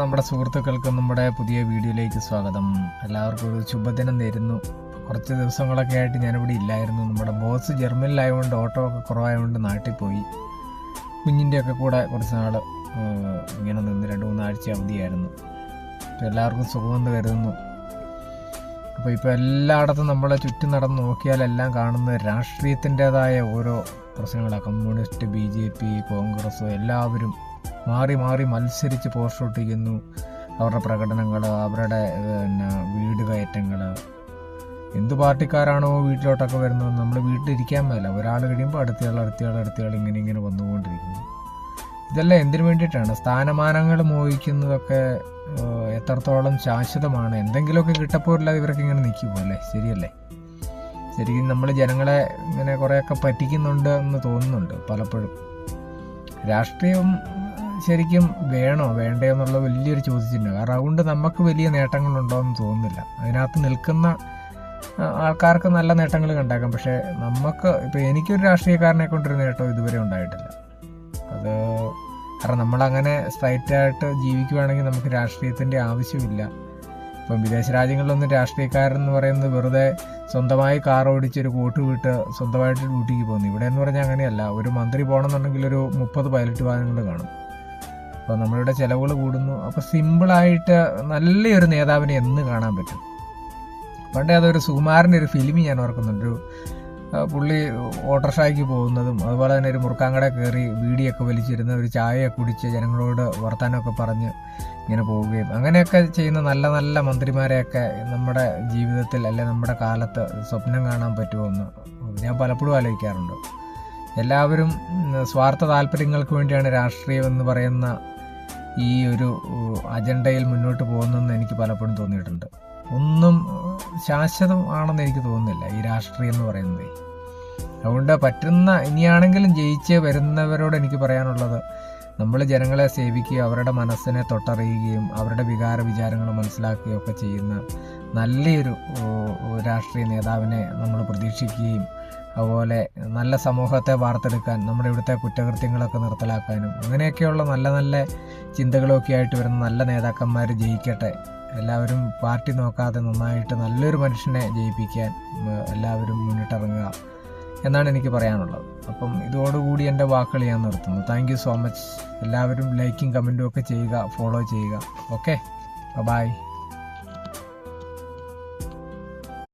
നമ്മുടെ സുഹൃത്തുക്കൾക്ക് നമ്മുടെ പുതിയ വീഡിയോയിലേക്ക് സ്വാഗതം. എല്ലാവർക്കും ഒരു ശുഭദിനം നേരുന്നു. കുറച്ച് ദിവസങ്ങളൊക്കെ ആയിട്ട് ഞാനിവിടെ ഇല്ലായിരുന്നു. നമ്മുടെ ബോസ് ജർമ്മനിലായതുകൊണ്ട് ഓട്ടോ ഒക്കെ കുറവായതുകൊണ്ട് നാട്ടിൽ പോയി. കുഞ്ഞിൻ്റെയൊക്കെ കൂടെ കുറച്ച് നാൾ ഇങ്ങനെ നിന്ന് 2-3 ആഴ്ച അവധിയായിരുന്നു. അപ്പോൾ എല്ലാവർക്കും സുഖമെന്ന് കരുതുന്നു. അപ്പോൾ ഇപ്പോൾ എല്ലായിടത്തും നമ്മളെ ചുറ്റും നടന്ന് നോക്കിയാൽ എല്ലാം കാണുന്നത് രാഷ്ട്രീയത്തിൻ്റേതായ ഓരോ പ്രശ്നങ്ങളാണ്. കമ്മ്യൂണിസ്റ്റ്, BJP, കോൺഗ്രസ് എല്ലാവരും മാറി മാറി മത്സരിച്ച് പോസ്റ്റർ ഒട്ടിക്കുന്നു. അവരുടെ പ്രകടനങ്ങൾ, അവരുടെ വീട് കയറ്റങ്ങൾ, എന്ത് പാർട്ടിക്കാരാണോ വീട്ടിലോട്ടൊക്കെ വരുന്നത് നമ്മൾ വീട്ടിലിരിക്കാൻ മേല. ഒരാൾ കഴിയുമ്പോൾ അടുത്തയാൾ ഇങ്ങനെ വന്നുകൊണ്ടിരിക്കുന്നു. ഇതെല്ലാം എന്തിനു വേണ്ടിയിട്ടാണ്? സ്ഥാനമാനങ്ങൾ മോഹിക്കുന്നതൊക്കെ എത്രത്തോളം ശാശ്വതമാണ്? എന്തെങ്കിലുമൊക്കെ കിട്ടപ്പോഴില്ലാതെ ഇവരൊക്കെ ഇങ്ങനെ നിൽക്കുമോ? അല്ലേ? ശരിയല്ലേ? ശരിക്കും നമ്മൾ ജനങ്ങളെ ഇങ്ങനെ കുറേയൊക്കെ പറ്റിക്കുന്നുണ്ട് എന്ന് തോന്നുന്നുണ്ട് പലപ്പോഴും. രാഷ്ട്രീയം ശരിക്കും വേണോ വേണ്ടയോ എന്നുള്ള വലിയൊരു ചോദ്യചിഹ്നം. കാരണം അതുകൊണ്ട് നമുക്ക് വലിയ നേട്ടങ്ങളുണ്ടോ എന്ന് തോന്നുന്നില്ല. അതിനകത്ത് നിൽക്കുന്ന ആൾക്കാർക്ക് നല്ല നേട്ടങ്ങൾ കണ്ടേക്കാം. പക്ഷേ നമുക്ക് ഇപ്പോൾ എനിക്കൊരു രാഷ്ട്രീയക്കാരനെ കൊണ്ടൊരു നേട്ടം ഇതുവരെ ഉണ്ടായിട്ടില്ല. അത് കാരണം നമ്മളങ്ങനെ സ്ട്രൈറ്റായിട്ട് ജീവിക്കുകയാണെങ്കിൽ നമുക്ക് രാഷ്ട്രീയത്തിൻ്റെ ആവശ്യമില്ല. ഇപ്പം വിദേശ രാജ്യങ്ങളിലൊന്നും രാഷ്ട്രീയക്കാരെന്ന് പറയുന്നത് വെറുതെ സ്വന്തമായി കാർ ഓടിച്ചൊരു കോട്ട് വിട്ട് സ്വന്തമായിട്ട് ഡ്യൂട്ടിക്ക് പോകുന്നു. ഇവിടെ എന്ന് പറഞ്ഞാൽ അങ്ങനെയല്ല. ഒരു മന്ത്രി പോകണമെന്നുണ്ടെങ്കിൽ ഒരു 30 പൈലറ്റ് വാഹനങ്ങൾ കാണും. അപ്പോൾ നമ്മളുടെ ചിലവുകൾ കൂടുന്നു. അപ്പോൾ സിമ്പിളായിട്ട് നല്ലൊരു നേതാവിനെ എന്ന് കാണാൻ പറ്റും. പണ്ടേ അതൊരു സുകുമാരൻ്റെ ഒരു ഫിലിം ഞാൻ ഓർക്കുന്നുണ്ട്. പുള്ളി ഓട്ടോറിക്ഷയ്ക്ക് പോകുന്നതും അതുപോലെ തന്നെ ഒരു മുറുക്കാങ്കട കയറി ബീഡിയൊക്കെ വലിച്ചിരുന്ന ഒരു ചായയൊക്കെ കുടിച്ച് ജനങ്ങളോട് വർത്താനമൊക്കെ പറഞ്ഞ് ഇങ്ങനെ പോവുകയും അങ്ങനെയൊക്കെ ചെയ്യുന്ന നല്ല നല്ല മന്ത്രിമാരെയൊക്കെ നമ്മുടെ ജീവിതത്തിൽ അല്ലെ നമ്മുടെ കാലത്ത് സ്വപ്നം കാണാൻ പറ്റുമോ എന്ന് ഞാൻ പലപ്പോഴും ആലോചിക്കാറുണ്ട്. എല്ലാവരും സ്വാർത്ഥ താല്പര്യങ്ങൾക്ക് വേണ്ടിയാണ് രാഷ്ട്രീയം എന്ന് പറയുന്ന ഈ ഒരു അജണ്ടയിൽ മുന്നോട്ട് പോകുന്നതെന്ന് എനിക്ക് പലപ്പോഴും തോന്നിയിട്ടുണ്ട്. ഒന്നും ശാശ്വതം ആണെന്ന് എനിക്ക് തോന്നുന്നില്ല ഈ രാഷ്ട്രീയം എന്ന് പറയുന്നത്. അതുകൊണ്ട് പറ്റുന്ന ഇനിയാണെങ്കിലും ജയിച്ച് വരുന്നവരോട് എനിക്ക് പറയാനുള്ളത്, നമ്മൾ ജനങ്ങളെ സേവിക്കുകയും അവരുടെ മനസ്സിനെ തൊട്ടറിയുകയും അവരുടെ വികാര വിചാരങ്ങൾ മനസ്സിലാക്കുകയും ഒക്കെ ചെയ്യുന്ന നല്ലൊരു രാഷ്ട്രീയ നേതാവിനെ നമ്മൾ പ്രതീക്ഷിക്കുകയും അതുപോലെ നല്ല സമൂഹത്തെ വാർത്തെടുക്കാൻ നമ്മുടെ ഇവിടുത്തെ കുറ്റകൃത്യങ്ങളൊക്കെ നിർത്തലാക്കാനും അങ്ങനെയൊക്കെയുള്ള നല്ല നല്ല ചിന്തകളൊക്കെ ആയിട്ട് വരുന്ന നല്ല നേതാക്കന്മാർ ജയിക്കട്ടെ. എല്ലാവരും പാർട്ടി നോക്കാതെ നന്നായിട്ട് നല്ലൊരു മനുഷ്യനെ ജയിപ്പിക്കാൻ എല്ലാവരും മുന്നിട്ടിറങ്ങുക എന്നാണ് എനിക്ക് പറയാനുള്ളത്. അപ്പം ഇതോടുകൂടി എൻ്റെ വാക്കുകൾ ഞാൻ നിർത്തുന്നു. Thank you so much. എല്ലാവരും ലൈക്കും കമൻറ്റും ഒക്കെ ചെയ്യുക, ഫോളോ ചെയ്യുക. Okay, by.